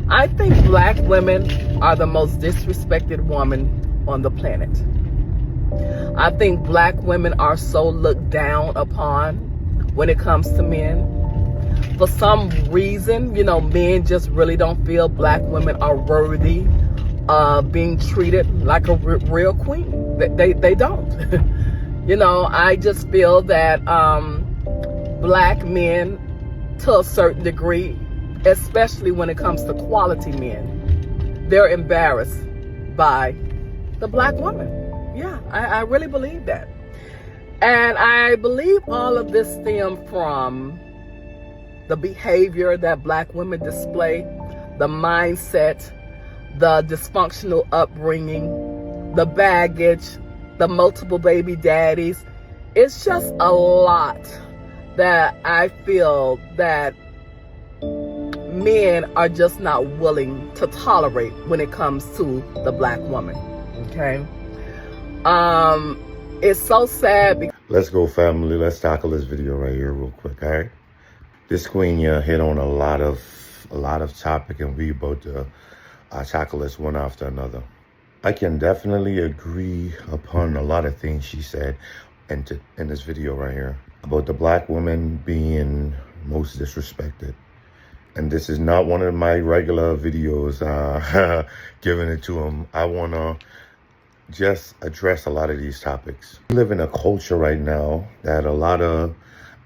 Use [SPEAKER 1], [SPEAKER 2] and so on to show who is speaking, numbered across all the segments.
[SPEAKER 1] I think black women are the most disrespected woman on the planet. I think black women are so looked down upon when it comes to men. For some reason, men just really don't feel black women are worthy of being treated like a real queen. They don't. I just feel that black men, to a certain degree, especially when it comes to quality men, they're embarrassed by the black woman. Yeah, I really believe that. And I believe all of this stems from the behavior that black women display, the mindset, the dysfunctional upbringing, the baggage, the multiple baby daddies. It's just a lot that I feel that men are just not willing to tolerate when it comes to the black woman. Okay? It's so sad.
[SPEAKER 2] Let's go, family. Let's tackle this video right here real quick, all right? This queen hit on a lot of topic, and we about to tackle this one after another. I can definitely agree upon a lot of things she said in this video right here about the black woman being most disrespected. And this is not one of my regular videos giving it to them. I want to just address a lot of these topics. We live in a culture right now that a lot of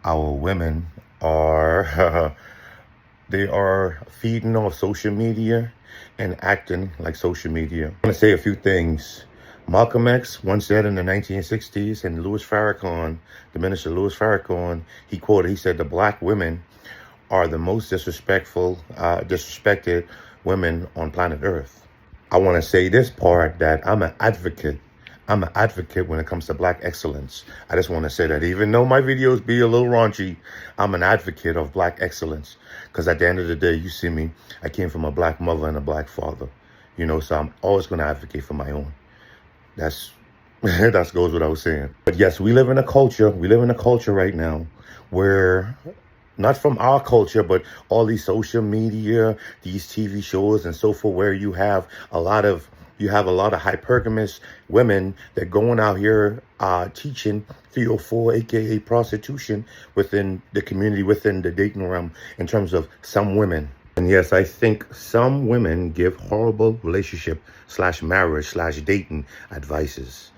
[SPEAKER 2] our women are they are feeding off social media and acting like social media. I want to say a few things. Malcolm X once said in the 1960s, and Louis Farrakhan, the minister Louis Farrakhan, he said the black women are the most disrespected women on planet Earth. I want to say this part, that I'm an advocate when it comes to black excellence. I just want to say that even though my videos be a little raunchy, I'm an advocate of black excellence. Because at the end of the day, you see me, I came from a black mother and a black father. So I'm always going to advocate for my own. That goes what I was saying. But yes, we live in a culture right now where, not from our culture, but all these social media, these TV shows and so forth, where you have a lot of hypergamous women that going out here teaching 304, aka prostitution, within the community, within the dating realm, in terms of some women. And yes, I think some women give horrible relationship / marriage / dating advices.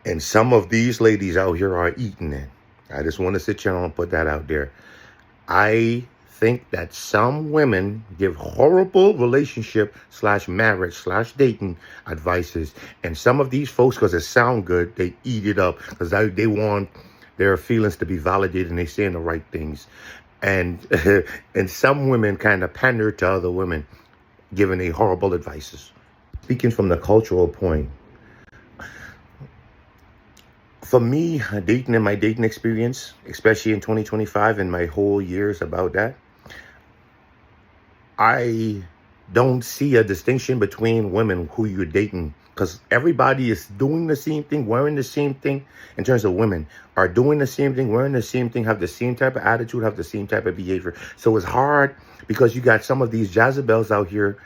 [SPEAKER 2] And some of these ladies out here are eating it. I just want to sit here and put that out there. I think that some women give horrible relationship / marriage / dating advices. And some of these folks, because it sound good, they eat it up because they want their feelings to be validated and they saying the right things. And and some women kind of pander to other women, giving a horrible advices. Speaking from the cultural point, for me, dating and my dating experience, especially in 2025 and my whole years about that, I don't see a distinction between women who you're dating, because everybody is doing the same thing, wearing the same thing. In terms of women are doing the same thing, wearing the same thing, have the same type of attitude, have the same type of behavior. So it's hard because you got some of these Jezebels out here.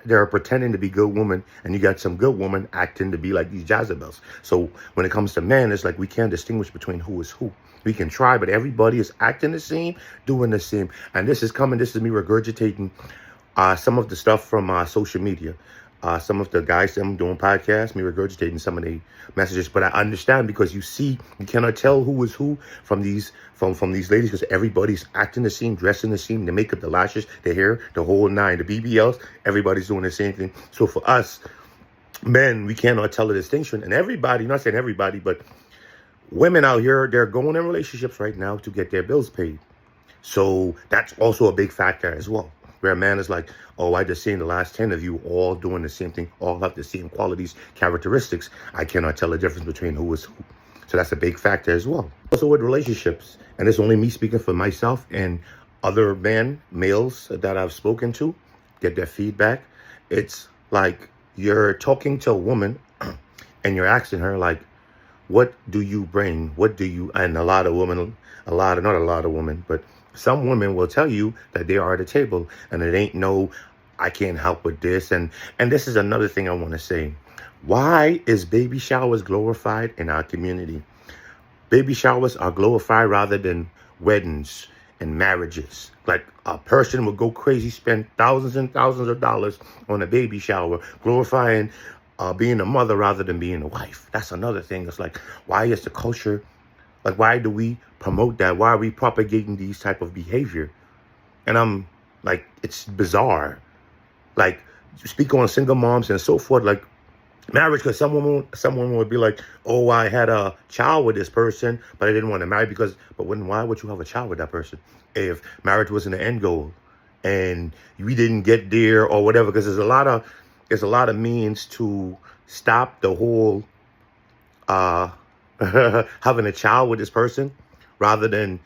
[SPEAKER 2] They're pretending to be good women, and you got some good women acting to be like these Jezebels. So when it comes to men, it's like we can't distinguish between who is who. We can try, but everybody is acting the same, doing the same. And this is me regurgitating some of the stuff from social media. Some of the guys that I'm doing podcasts, me regurgitating some of the messages. But I understand, because you cannot tell who is who from these ladies, because everybody's acting the same, dressing the same, the makeup, the lashes, the hair, the whole nine, the BBLs. Everybody's doing the same thing. So for us men, we cannot tell the distinction. And everybody, not saying everybody, but women out here, they're going in relationships right now to get their bills paid. So that's also a big factor as well, where a man is like, oh, I just seen the last 10 of you all doing the same thing, all have the same qualities, characteristics. I cannot tell the difference between who is who. So that's a big factor as well. Also with relationships, and it's only me speaking for myself and other males that I've spoken to, get their feedback. It's like you're talking to a woman and you're asking her, like, what do you bring? What do you, and a lot of women, not a lot of women, but some women will tell you that they are at a table, and it ain't no I can't help with this. And this is another thing I want to say. Why is baby showers glorified in our community? Baby showers are glorified rather than weddings and marriages. Like a person would go crazy, spend thousands and thousands of dollars on a baby shower, glorifying being a mother rather than being a wife. That's another thing. It's like, why is the culture, like, why do we promote that? Why are we propagating these type of behavior? And I'm like, it's bizarre. Like, speak on single moms and so forth, like marriage, because someone would be like, oh, I had a child with this person, but I didn't want to marry why would you have a child with that person if marriage wasn't the end goal and we didn't get there or whatever? Because there's a lot of means to stop the whole having a child with this person rather than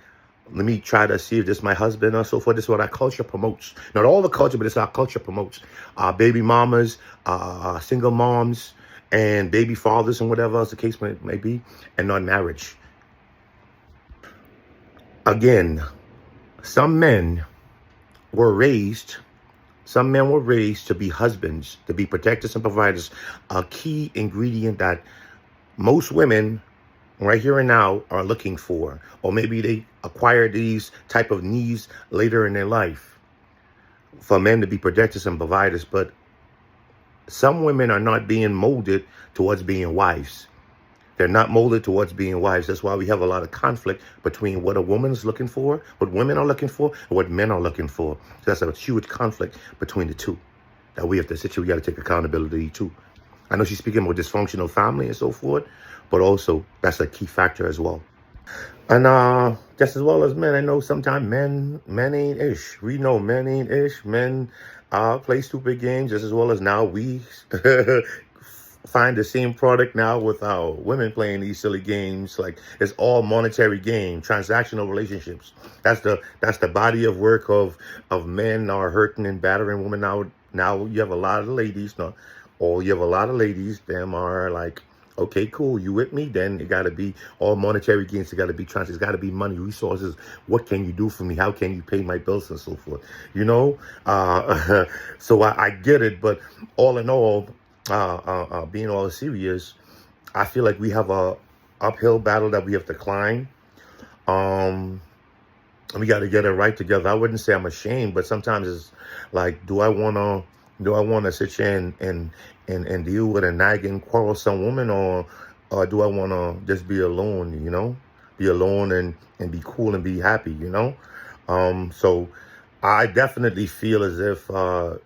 [SPEAKER 2] let me try to see if this is my husband or so forth. This is what our culture promotes. Not all the culture, but it's our culture promotes. Baby mamas, single moms, and baby fathers, and whatever else the case may be, and non-marriage. Again, some men were raised to be husbands, to be protectors and providers. A key ingredient that most women right here and now are looking for, or maybe they acquire these type of needs later in their life, for men to be protectors and providers. But some women are not being molded towards being wives. They're not molded towards being wives. That's why we have a lot of conflict between what a woman's looking for, what women are looking for, and what men are looking for. So that's a huge conflict between the two that we have to sit here. We got to take accountability too. I know she's speaking about dysfunctional family and so forth, but also that's a key factor as well. And just as well as men, I know sometimes men ain't ish. We know men ain't ish. Men play stupid games just as well as now we find the same product now with our women playing these silly games. Like, it's all monetary game, transactional relationships. That's the body of work of men are hurting and battering women now. Now you have a lot of ladies, you have a lot of ladies, them are like, okay, cool, you with me? Then it got to be all monetary gains. It got to be it's got to be money, resources. What can you do for me? How can you pay my bills and so forth? So I get it. But all in all, being all serious, I feel like we have a uphill battle that we have to climb. We got to get it right together. I wouldn't say I'm ashamed, but sometimes it's like, do I want to sit here and deal with a nagging, quarrelsome woman, or do I want to just be alone, be alone and be cool and be happy, So I definitely feel as if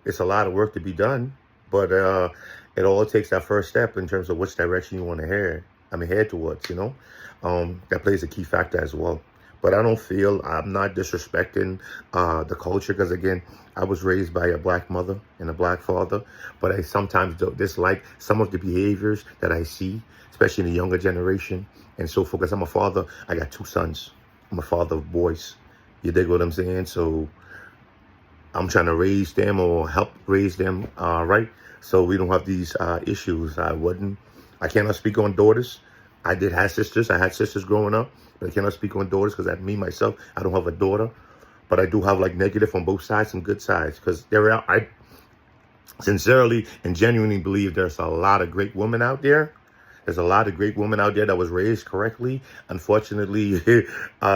[SPEAKER 2] it's a lot of work to be done, but it all takes that first step in terms of which direction you want to head towards, that plays a key factor as well. But I'm not disrespecting the culture, because again, I was raised by a black mother and a black father, but I sometimes dislike some of the behaviors that I see, especially in the younger generation and so forth. Because I'm a father, I got 2 sons. I'm a father of boys. You dig what I'm saying? So I'm trying to raise them or help raise them right, so we don't have these issues. I cannot speak on daughters. I had sisters growing up, but I cannot speak on daughters because myself, I don't have a daughter. But I do have like negative on both sides and good sides, because I sincerely and genuinely believe there's a lot of great women out there. There's a lot of great women out there that was raised correctly. Unfortunately,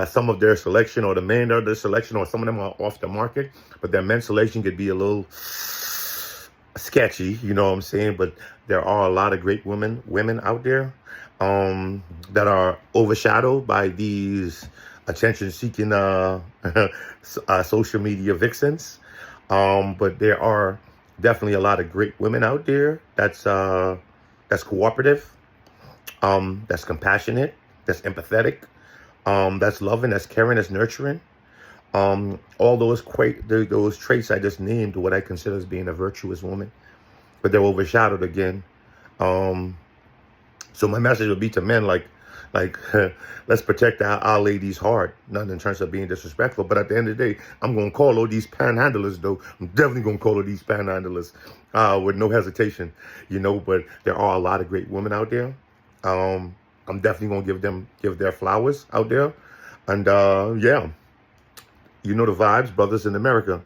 [SPEAKER 2] some of their selection, or the men of their selection, or some of them are off the market, but their men's selection could be a little sketchy, you know what I'm saying? But there are a lot of great women out there that are overshadowed by these attention-seeking social media vixens. But there are definitely a lot of great women out there that's cooperative, that's compassionate, that's empathetic, that's loving, that's caring, that's nurturing. All those traits I just named, what I consider as being a virtuous woman, but they're overshadowed again. So my message would be to men, like let's protect our ladies' heart, not in terms of being disrespectful, but at the end of the day, I'm going to call all these panhandlers, though. I'm definitely going to call all these panhandlers with no hesitation, but there are a lot of great women out there. I'm definitely going to give their flowers out there. And yeah, you know the vibes, brothers in America.